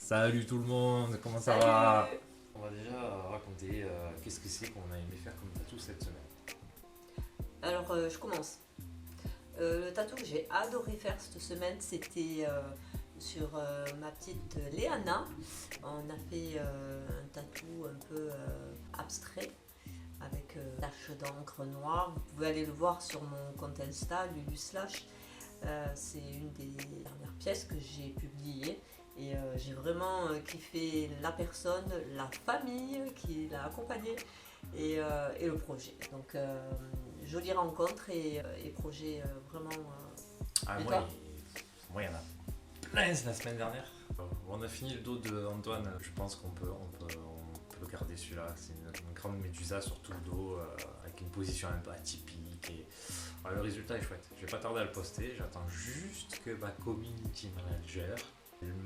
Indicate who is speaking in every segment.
Speaker 1: Salut tout le monde, comment ça
Speaker 2: Salut.
Speaker 1: va? On va déjà raconter qu'est-ce que c'est qu'on a aimé faire comme tatou cette semaine.
Speaker 2: Alors, je commence. Le tatou que j'ai adoré faire cette semaine, c'était sur ma petite Léana. On a fait un tatou un peu abstrait avec taches d'encre noire. Vous pouvez aller le voir sur mon compte Insta, Lulu Slash. C'est une des dernières pièces que j'ai publiées. Et j'ai vraiment kiffé la personne, la famille qui l'a accompagnée et le projet. Donc, jolie rencontre et projet vraiment.
Speaker 1: Ah,
Speaker 2: Et
Speaker 1: moi,
Speaker 2: toi
Speaker 1: il y en a plein la semaine dernière. On a fini le dos d'Antoine, je pense qu'on peut garder celui-là. C'est une grande médusa sur tout le dos, avec une position un peu atypique. Et... le résultat est chouette. Je vais pas tarder à le poster, j'attends juste que ma community manager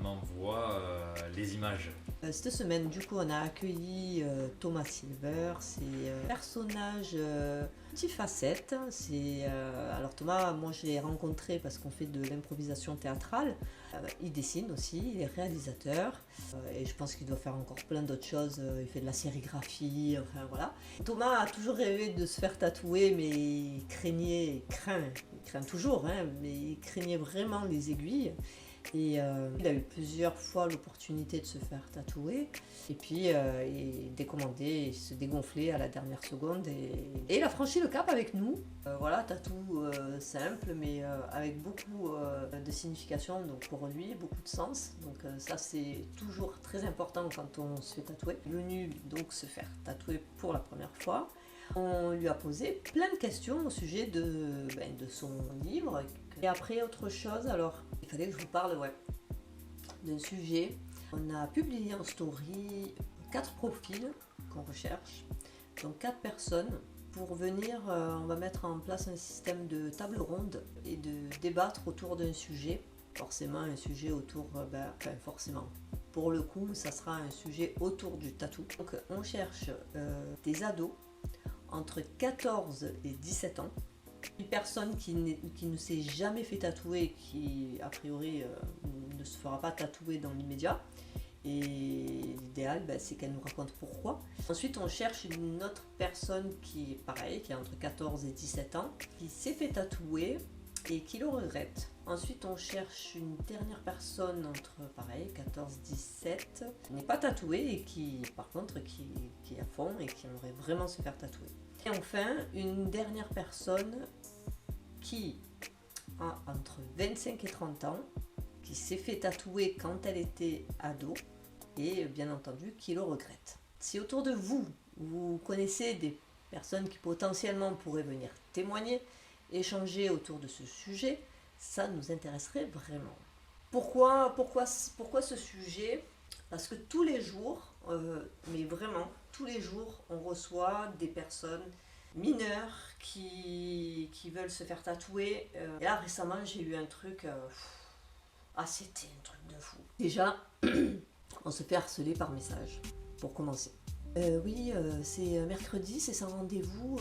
Speaker 1: m'envoie les images.
Speaker 2: Cette semaine, du coup, on a accueilli Thomas Silver. C'est un personnage multifacette. Alors Thomas, moi je l'ai rencontré parce qu'on fait de l'improvisation théâtrale. Il dessine aussi, il est réalisateur. Et je pense qu'il doit faire encore plein d'autres choses. Il fait de la sérigraphie, enfin voilà. Thomas a toujours rêvé de se faire tatouer, mais il craint toujours, hein, mais il craignait vraiment les aiguilles. Et il a eu plusieurs fois l'opportunité de se faire tatouer. Et puis il décommandait, il se dégonflait à la dernière seconde. Et il a franchi le cap avec nous. Voilà, tatou simple, mais avec beaucoup de signification. Donc pour lui, beaucoup de sens. Donc ça, c'est toujours très important quand on se fait tatouer. Venu donc se faire tatouer pour la première fois. On lui a posé plein de questions au sujet de son livre. Et après, autre chose, alors, il fallait que je vous parle d'un sujet. On a publié en story 4 profils qu'on recherche, donc 4 personnes. Pour venir, on va mettre en place un système de table ronde et de débattre autour d'un sujet. Forcément, un sujet autour, forcément. Pour le coup, ça sera un sujet autour du tatou. Donc, on cherche des ados entre 14 et 17 ans, une personne qui ne s'est jamais fait tatouer, qui a priori ne se fera pas tatouer dans l'immédiat. Et l'idéal, c'est qu'elle nous raconte pourquoi. Ensuite, on cherche une autre personne qui est pareil, qui a entre 14 et 17 ans, qui s'est fait tatouer et qui le regrette. Ensuite, on cherche une dernière personne entre, pareil, 14-17, qui n'est pas tatouée et qui, par contre, qui est à fond et qui aimerait vraiment se faire tatouer. Et enfin, une dernière personne qui a entre 25 et 30 ans, qui s'est fait tatouer quand elle était ado et bien entendu qui le regrette. Si autour de vous, vous connaissez des personnes qui potentiellement pourraient venir témoigner, échanger autour de ce sujet, ça nous intéresserait vraiment. Pourquoi ce sujet ? Parce que tous les jours, mais vraiment tous les jours, on reçoit des personnes mineures qui veulent se faire tatouer. Et là récemment, j'ai eu un truc... c'était un truc de fou. Déjà, on se fait harceler par message, pour commencer. Oui, c'est mercredi, c'est sans rendez-vous.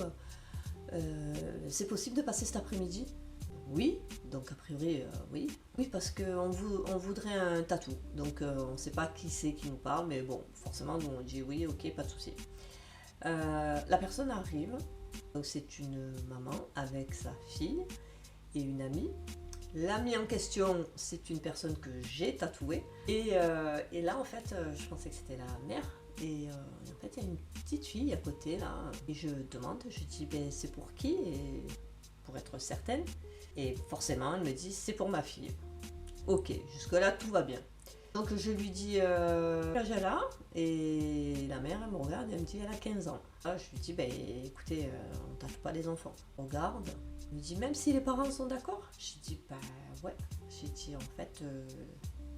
Speaker 2: C'est possible de passer cet après-midi ? Oui, donc a priori, oui. Oui, parce qu'on voudrait un tatou. Donc on ne sait pas qui c'est qui nous parle, mais bon, forcément, nous on dit oui, ok, pas de souci. La personne arrive, donc c'est une maman avec sa fille et une amie. L'amie en question, c'est une personne que j'ai tatouée. Et là, en fait, je pensais que c'était la mère. Et en fait, il y a une petite fille à côté, là. Et je demande, je dis, c'est pour qui ? Et pour être certaine. Et forcément, elle me dit, c'est pour ma fille. Ok, jusque-là, tout va bien. Donc je lui dis, quel âge elle a ? Et la mère, elle me regarde et elle me dit, elle a 15 ans. Ah, je lui dis, écoutez, on ne tatoue pas les enfants. On regarde. Elle me dit, même si les parents sont d'accord ? J'ai dit, ouais. J'ai dit, en fait,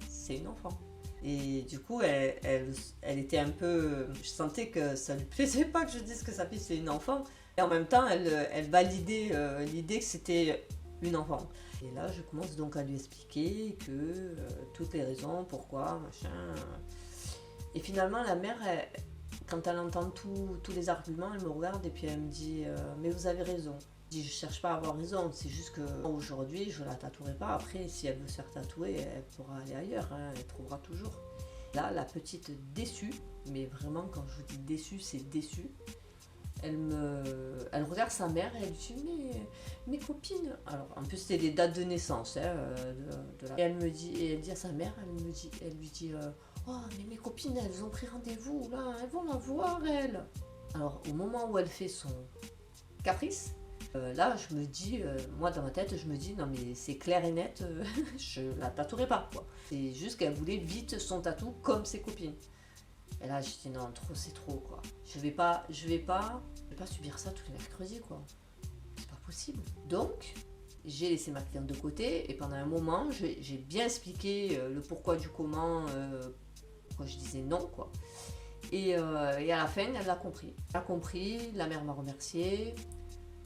Speaker 2: c'est une enfant. Et du coup, elle était un peu... Je sentais que ça lui plaisait pas que je dise que sa fille, c'est une enfant. Et en même temps, elle validait l'idée que c'était une enfant. Et là, je commence donc à lui expliquer que toutes les raisons, pourquoi, machin. Et finalement, la mère, quand elle entend tous les arguments, elle me regarde et puis elle me dit mais vous avez raison. Je dis, je cherche pas à avoir raison, c'est juste que aujourd'hui, je la tatouerai pas. Après, si elle veut se faire tatouer, elle pourra aller ailleurs, hein, elle trouvera toujours. Là, la petite déçue, mais vraiment quand je vous dis déçue, c'est déçue. Elle regarde sa mère et elle dit mais mes copines. Alors en plus c'était les dates de naissance Et elle dit à sa mère, elle lui dit oh mais mes copines elles ont pris rendez-vous là, elles vont la voir elles. Alors au moment où elle fait son caprice, là je me dis, moi dans ma tête je me dis non mais c'est clair et net, je la tatouerai pas quoi. C'est juste qu'elle voulait vite son tatou comme ses copines. Et là, j'ai dit non, trop, c'est trop, quoi. Je vais pas subir ça tous les mercredis, quoi. C'est pas possible. Donc, j'ai laissé ma cliente de côté et pendant un moment, j'ai bien expliqué le pourquoi du comment, pourquoi je disais non, quoi. Et à la fin, elle l'a compris. Elle a compris, la mère m'a remercié.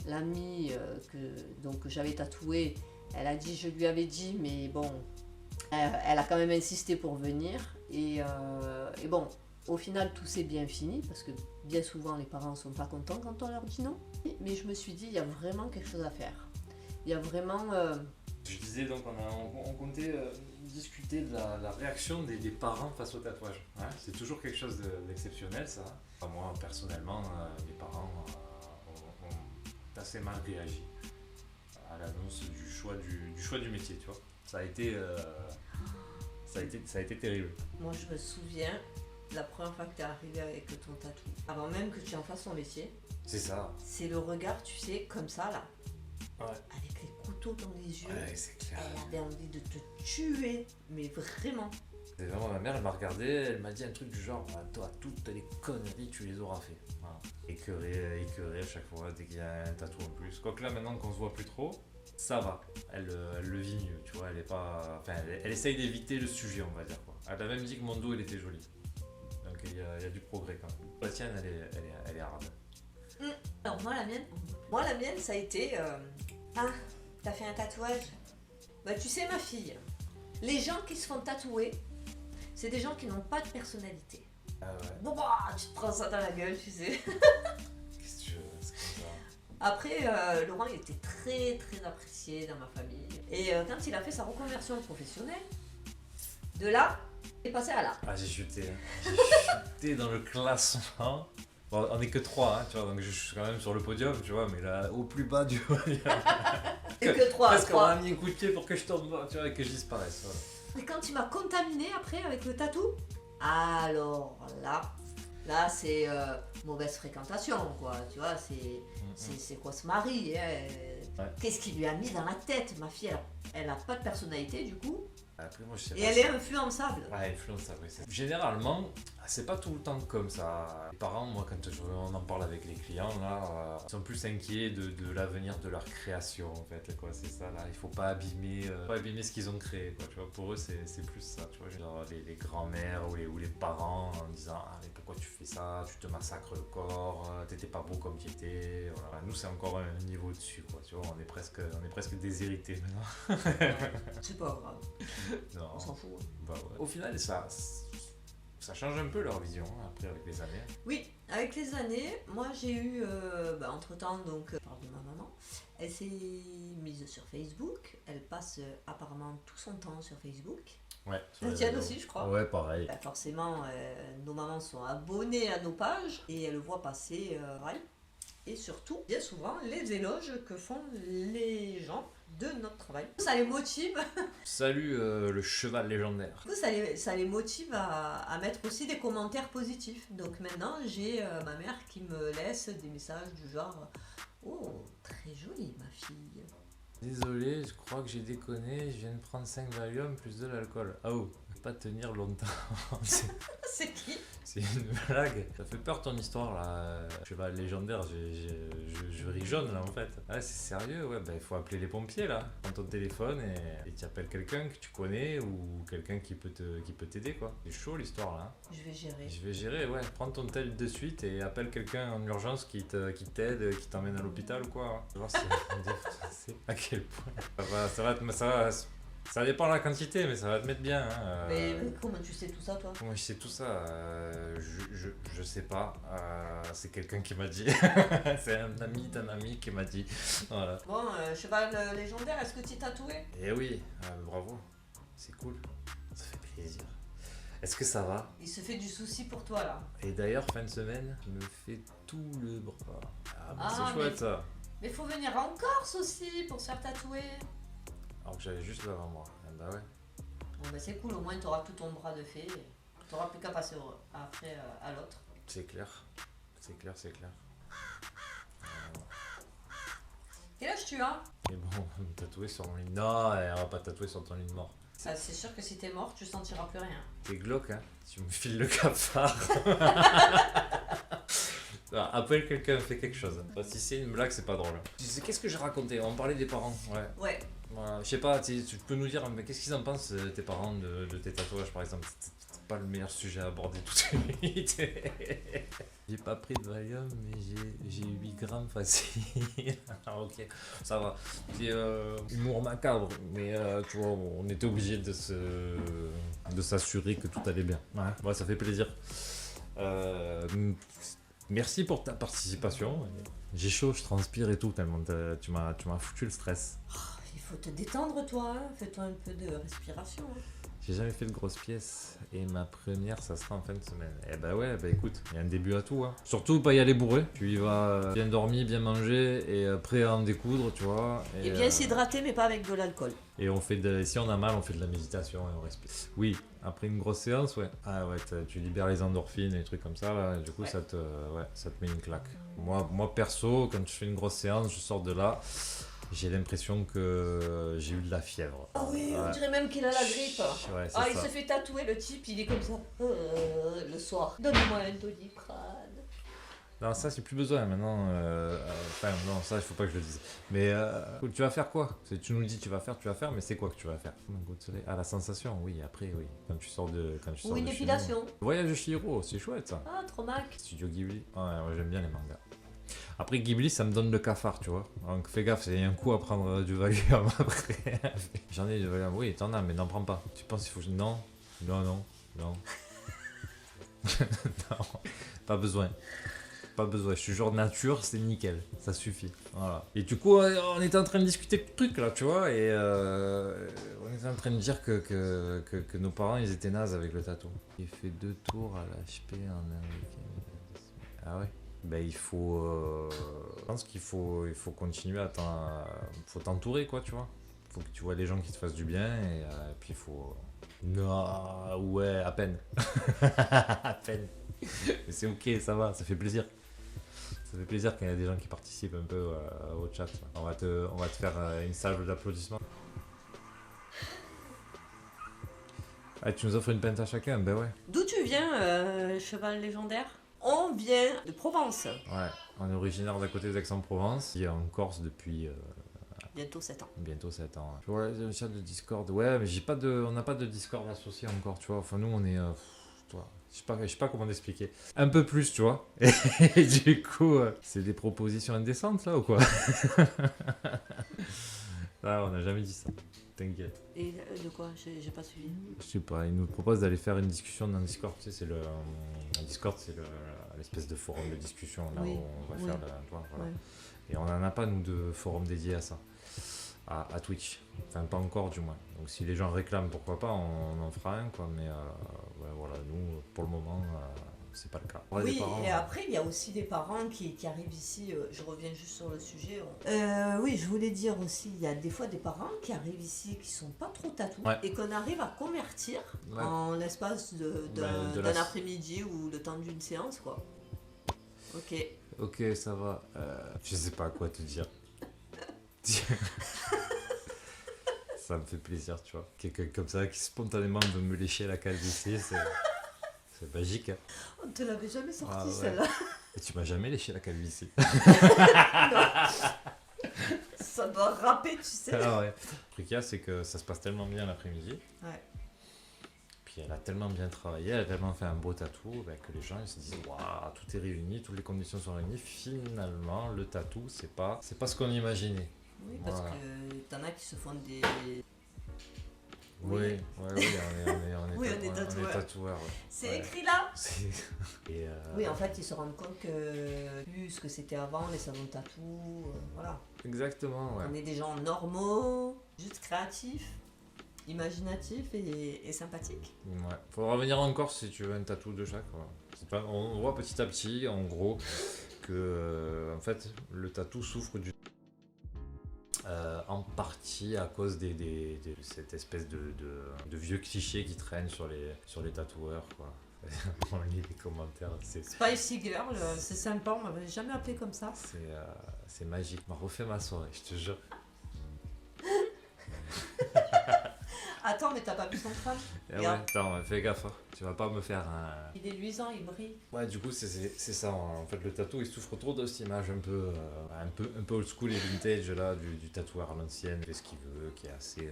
Speaker 2: L'amie que j'avais tatouée, elle a dit, je lui avais dit, mais bon, elle a quand même insisté pour venir. Et bon, au final, tout s'est bien fini, parce que bien souvent, les parents ne sont pas contents quand on leur dit non. Mais je me suis dit, il y a vraiment quelque chose à faire. Il y a vraiment...
Speaker 1: Je disais donc, on comptait discuter de la réaction des parents face au tatouage. Ouais, c'est toujours quelque chose d'exceptionnel, ça. Enfin, moi, personnellement, mes parents ont assez mal réagi à l'annonce du choix du métier, tu vois. Ça a été terrible.
Speaker 2: Moi, je me souviens, la première fois que tu es arrivé avec ton tatou, avant même que tu en fasses ton métier,
Speaker 1: c'est ça.
Speaker 2: C'est le regard, tu sais, comme ça, là.
Speaker 1: Ouais.
Speaker 2: Avec les couteaux dans les yeux.
Speaker 1: Ouais, c'est clair.
Speaker 2: Elle avait envie de te tuer, mais vraiment.
Speaker 1: C'est vraiment ma mère, elle m'a regardé, elle m'a dit un truc du genre toi, toutes les conneries, tu les auras fait. Voilà. Écœuré à chaque fois dès qu'il y a un tatou en plus. Quoique là, maintenant qu'on se voit plus trop, ça va. Elle le vit mieux, tu vois. Elle est pas. Enfin, elle essaye d'éviter le sujet, on va dire, quoi. Elle a même dit que mon dos, il était joli. Donc il y a du progrès quand même. La tienne, elle est hard.
Speaker 2: Alors moi la mienne ça a été t'as fait un tatouage. Bah tu sais ma fille, les gens qui se font tatouer, c'est des gens qui n'ont pas de personnalité.
Speaker 1: Ah ouais.
Speaker 2: Bon bah tu te prends ça dans la gueule, tu sais.
Speaker 1: Qu'est-ce que tu veux, c'est comme ça.
Speaker 2: Après Laurent il était très très apprécié dans ma famille. Et quand il a fait sa reconversion professionnelle, de là, il est passé à là.
Speaker 1: Ah j'ai chuté dans le classement. Bon, on est que 3, hein, tu vois, donc je suis quand même sur le podium, tu vois, mais là, au plus bas du podium.
Speaker 2: Et que 3,
Speaker 1: parce qu'on m'a mis un coup de pied pour que je tombe, tu vois, et que je disparaisse. Voilà.
Speaker 2: Et quand il m'a contaminé après avec le tatou, alors là c'est mauvaise fréquentation, quoi, tu vois, c'est quoi ce mari, hein. Ouais. Qu'est-ce qu'il lui a mis dans la tête, ma fille, elle a pas de personnalité du coup.
Speaker 1: Après, moi, je sais
Speaker 2: et
Speaker 1: pas
Speaker 2: elle est influençable.
Speaker 1: Ouais, influençable, oui. Généralement, c'est pas tout le temps comme ça. Les parents, moi, quand on en parle avec les clients, là, ils sont plus inquiets de l'avenir de leur création, en fait. Quoi. C'est ça, là. Il faut pas abîmer ce qu'ils ont créé, quoi. Tu vois, pour eux, c'est plus ça. Tu vois, genre les grands-mères ou les parents en disant ah, mais pourquoi tu fais ça? Tu te massacres le corps, t'étais pas beau comme tu étais. Voilà. Nous, c'est encore un niveau dessus, quoi. Tu vois, on est presque déshérités maintenant.
Speaker 2: C'est pas grave.
Speaker 1: Non.
Speaker 2: On s'en fout.
Speaker 1: Bah ouais. Au final, ça change un peu leur vision après avec les années.
Speaker 2: Oui, avec les années, moi j'ai eu, entre temps, donc, je parle de ma maman, elle s'est mise sur Facebook, elle passe apparemment tout son temps sur Facebook.
Speaker 1: Ouais.
Speaker 2: La tienne aussi, je crois.
Speaker 1: Ouais, pareil.
Speaker 2: Bah, forcément, nos mamans sont abonnées à nos pages et elles voient passer et surtout, bien souvent, les éloges que font les gens de notre travail. Ça les motive.
Speaker 1: Salut le cheval légendaire.
Speaker 2: Du coup, ça les motive à mettre aussi des commentaires positifs. Donc maintenant, j'ai ma mère qui me laisse des messages du genre oh, très jolie ma fille.
Speaker 1: Désolé, je crois que j'ai déconné, je viens de prendre 5 Valium plus de l'alcool. Ah oh, pas tenir longtemps.
Speaker 2: C'est qui?
Speaker 1: C'est une blague. Ça fait peur ton histoire là. Cheval légendaire, je ris jaune là en fait. Ah c'est sérieux, ouais, bah il faut appeler les pompiers là. Prends ton téléphone et tu appelles quelqu'un que tu connais ou quelqu'un qui peut t'aider quoi. C'est chaud l'histoire là. Je vais gérer, ouais. Prends ton tel de suite et appelle quelqu'un en urgence qui t'aide, qui t'emmène à l'hôpital ou quoi. Tu vois, c'est à quel point. Ça dépend de la quantité, mais ça va te mettre bien. Hein.
Speaker 2: Mais comment tu sais tout ça, toi?
Speaker 1: Comment je sais tout ça? Je sais pas. C'est quelqu'un qui m'a dit. C'est un ami d'un ami qui m'a dit. Voilà.
Speaker 2: Bon, cheval légendaire, est-ce que tu es tatoué?
Speaker 1: Eh oui, bravo. C'est cool. Ça fait plaisir. Est-ce que ça va?
Speaker 2: Il se fait du souci pour toi là.
Speaker 1: Et d'ailleurs, fin de semaine, je me fais tout le bras. Ah, bah,
Speaker 2: Ah,
Speaker 1: c'est chouette
Speaker 2: mais-
Speaker 1: ça.
Speaker 2: Mais faut venir en Corse aussi pour se faire tatouer.
Speaker 1: Alors que j'avais juste l'avant moi. Ah, bah ouais.
Speaker 2: Bon bah c'est cool, au moins t'auras tout ton bras de fée. T'auras plus qu'à passer après à l'autre.
Speaker 1: C'est clair. C'est clair, c'est clair.
Speaker 2: Quel âge tu as?
Speaker 1: Mais bon, on va me tatouer sur mon lit. Non, on va pas tatouer sur ton lit de mort.
Speaker 2: Ah, c'est sûr que si t'es mort, tu sentiras plus rien.
Speaker 1: T'es glauque, hein? Tu me files le cafard. Appelle quelqu'un, fais quelque chose. Si c'est une blague, c'est pas drôle. Tu sais, qu'est-ce que j'ai raconté? On parlait des parents, ouais.
Speaker 2: Ouais.
Speaker 1: Voilà. Je sais pas, tu peux nous dire, mais qu'est-ce qu'ils en pensent, tes parents, de tes tatouages par exemple? C'est pas le meilleur sujet à aborder tout de suite. J'ai pas pris de Valium, mais j'ai 8 grammes facile. Ah, ok, ça va. C'est humour macabre, mais tu vois, on était obligé de s'assurer que tout allait bien. Ouais, ça fait plaisir. Merci pour ta participation. J'ai chaud, je transpire et tout, tellement tu m'as foutu le stress.
Speaker 2: Il faut te détendre toi, hein. Fais-toi un peu de respiration. Hein.
Speaker 1: J'ai jamais fait de grosses pièces et ma première ça sera en fin de semaine. Eh bah ouais, bah écoute, il y a un début à tout. Hein. Surtout pas y aller bourré. Tu y vas bien dormi, bien manger et prêt à en découdre, tu vois.
Speaker 2: Et bien s'hydrater mais pas avec de l'alcool.
Speaker 1: Et on fait si on a mal, on fait de la méditation et on respire. Oui, après une grosse séance, ouais. Ah ouais, tu libères les endorphines et des trucs comme ça là. Et du coup,
Speaker 2: Ouais.
Speaker 1: ça te met une claque. Moi perso, quand je fais une grosse séance, je sors de là. J'ai l'impression que j'ai eu de la fièvre.
Speaker 2: Ah oui, on
Speaker 1: Ouais.
Speaker 2: dirait même qu'il a la grippe.
Speaker 1: Ouais, c'est
Speaker 2: Ah, il
Speaker 1: ça.
Speaker 2: se fait tatouer le type, il est comme ça. Le soir. Donne-moi un Doliprane.
Speaker 1: Non, ça, c'est plus besoin maintenant. Enfin, non, ça, il faut pas que je le dise. Mais tu vas faire quoi? Tu nous dis tu vas faire, mais c'est quoi que tu vas faire? Un coup de soleil. Ah, la sensation, oui, après, oui. Quand tu sors de.
Speaker 2: Ou une épilation.
Speaker 1: Voyage de Chihiro, c'est chouette ça.
Speaker 2: Ah, trop mac.
Speaker 1: Studio Ghibli. Ouais, moi j'aime bien les mangas. Après Ghibli, ça me donne le cafard, tu vois. Donc fais gaffe, c'est un coup à prendre du Valium après. J'en ai du Valium, oui, t'en as, mais n'en prends pas. Tu penses qu'il faut que non, non. Non, pas besoin. Pas besoin, je suis genre nature, c'est nickel, ça suffit. Voilà. Et du coup, on était en train de discuter de trucs là, tu vois, et on était en train de dire que nos parents ils étaient nazes avec le tatou. Il fait 2 tours à l'HP en un week-end. Ah ouais? Ben il faut. Je pense qu'il faut continuer faut t'entourer quoi, tu vois. Faut que tu vois les gens qui te fassent du bien et puis il faut. Non, ouais, à peine. À peine. Mais c'est ok, ça va, ça fait plaisir. Ça fait plaisir quand il y a des gens qui participent un peu au chat. On va te faire une salve d'applaudissements. Ah, tu nous offres une pinte à chacun? Ben ouais.
Speaker 2: D'où tu viens, cheval légendaire? On vient de Provence.
Speaker 1: Ouais, on est originaire d'à côté d'Aix-en-Provence. Il est en Corse depuis
Speaker 2: Bientôt 7 ans.
Speaker 1: bientôt 7 ans. Ouais, le chat de Discord. Ouais, mais on n'a pas de Discord associé encore, tu vois. Enfin, nous, on est. Toi. Je sais pas comment t'expliquer. Un peu plus, tu vois. Et du coup, c'est des propositions indécentes, là, ou quoi? Ah, on n'a jamais dit ça. T'inquiète.
Speaker 2: Et de quoi? J'ai pas suivi.
Speaker 1: Je sais pas, il nous propose d'aller faire une discussion dans Discord. Tu sais, c'est le Discord, c'est l'espèce de forum de discussion là
Speaker 2: Oui,
Speaker 1: où on va
Speaker 2: oui.
Speaker 1: faire voilà.
Speaker 2: Ouais.
Speaker 1: Et on n'en a pas, nous, de forum dédié à ça. À Twitch. Enfin, pas encore, du moins. Donc, si les gens réclament, pourquoi pas, on en fera un, quoi. Mais ouais, voilà, nous, pour le moment, c'est pas le cas. Ouais,
Speaker 2: Oui,
Speaker 1: des parents,
Speaker 2: et après, il y a aussi des parents qui arrivent ici. Je reviens juste sur le sujet. Oui, je voulais dire aussi, il y a des fois des parents qui arrivent ici qui sont pas trop tatous
Speaker 1: Ouais.
Speaker 2: et qu'on arrive à convertir
Speaker 1: Ouais.
Speaker 2: en l'espace d'un
Speaker 1: de la-
Speaker 2: après-midi ou le temps d'une séance, quoi. Ok.
Speaker 1: Ok, ça va. Je sais pas quoi te dire. Ça me fait plaisir, tu vois. Quelqu'un comme ça qui spontanément veut me lécher la calvitie, c'est magique. Hein.
Speaker 2: On te l'avait jamais sorti
Speaker 1: Ah ouais.
Speaker 2: celle-là.
Speaker 1: Et tu m'as jamais léché la calvitie.
Speaker 2: Ça doit râper, tu sais.
Speaker 1: Ah ouais. Le truc qu'il y a, c'est que ça se passe tellement bien l'après-midi.
Speaker 2: Ouais.
Speaker 1: Puis elle a tellement bien travaillé, elle a tellement fait un beau tatou que les gens ils se disent waouh, tout est réuni, toutes les conditions sont réunies. Finalement, le tatou, c'est pas ce qu'on imaginait.
Speaker 2: Oui, parce
Speaker 1: Voilà.
Speaker 2: que t'en as qui se font des.
Speaker 1: Oui,
Speaker 2: Oui.
Speaker 1: on est
Speaker 2: Oui, on est tatoueurs.
Speaker 1: tatoueurs. Ouais.
Speaker 2: C'est
Speaker 1: Ouais.
Speaker 2: écrit là.
Speaker 1: Et,
Speaker 2: Oui, en fait, ils se rendent compte que plus ce que c'était avant, les salons de tatou, voilà.
Speaker 1: Exactement, ouais.
Speaker 2: On est des gens normaux, juste créatifs. imaginatif et sympathique.
Speaker 1: Ouais. Faudra venir en Corse si tu veux un tatou de chaque. Voilà. On voit petit à petit, en gros, que en fait, le tatou souffre en partie à cause de cette espèce de vieux clichés qui traînent sur les tatoueurs, quoi. On lit les commentaires,
Speaker 2: Spicy Girl, c'est sympa, on m'avait jamais appelé comme ça.
Speaker 1: c'est magique. On m'a refait ma soirée, je te jure.
Speaker 2: Attends, mais t'as pas vu son crâne?
Speaker 1: Eh ouais, attends, fais gaffe, hein. Tu vas pas me faire un...
Speaker 2: Il est luisant, il brille.
Speaker 1: Ouais, du coup, c'est ça. En fait, le tatou, il souffre trop de cette image un peu old school et vintage là, du tatoueur à l'ancienne, fait ce qu'il veut, qui est assez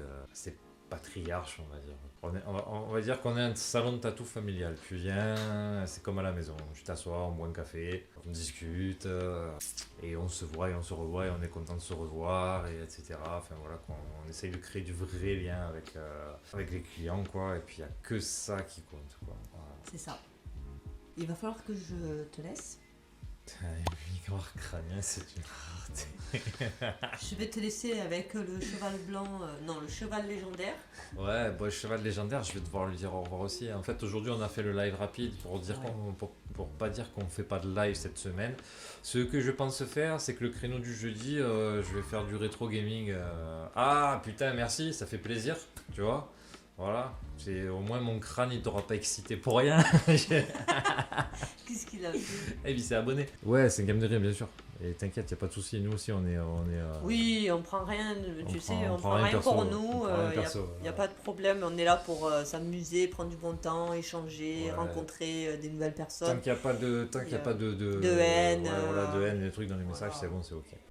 Speaker 1: patriarche, on va dire. On va dire qu'on est un salon de tatou familial. Tu viens, c'est comme à la maison. Tu t'assois, on boit un café, on discute, et on se voit et on se revoit et on est content de se revoir, et etc. Enfin voilà, on essaye de créer du vrai lien avec les clients, quoi. Et puis il n'y a que ça qui compte, quoi. Voilà.
Speaker 2: C'est ça. Il va falloir que je te laisse.
Speaker 1: Un miroir crânien, c'est une rareté.
Speaker 2: Je vais te laisser avec le cheval blanc, non, le cheval légendaire.
Speaker 1: Ouais, bon, le cheval légendaire, je vais devoir lui dire au revoir aussi. En fait, aujourd'hui, on a fait le live rapide pour dire pour pas dire qu'on fait pas de live cette semaine. Ce que je pense faire, c'est que le créneau du jeudi, je vais faire du rétro gaming. Ah putain, merci, ça fait plaisir, tu vois. Voilà, c'est au moins mon crâne, il t'aura pas excité pour rien.
Speaker 2: Qu'est-ce qu'il a fait?
Speaker 1: Et puis c'est abonné. Ouais, c'est une gamme de rire, bien sûr. Et t'inquiète, y a pas de souci. Nous aussi, on est.
Speaker 2: Oui, on prend rien, on prend rien
Speaker 1: perso,
Speaker 2: pour nous.
Speaker 1: Il
Speaker 2: Il n'y a pas de problème, on est là pour s'amuser, prendre du bon temps, échanger, rencontrer des nouvelles personnes.
Speaker 1: Tant qu'il n'y a pas de
Speaker 2: haine.
Speaker 1: Ouais, voilà, de haine, des trucs dans les messages,
Speaker 2: Voilà.
Speaker 1: c'est bon, c'est ok.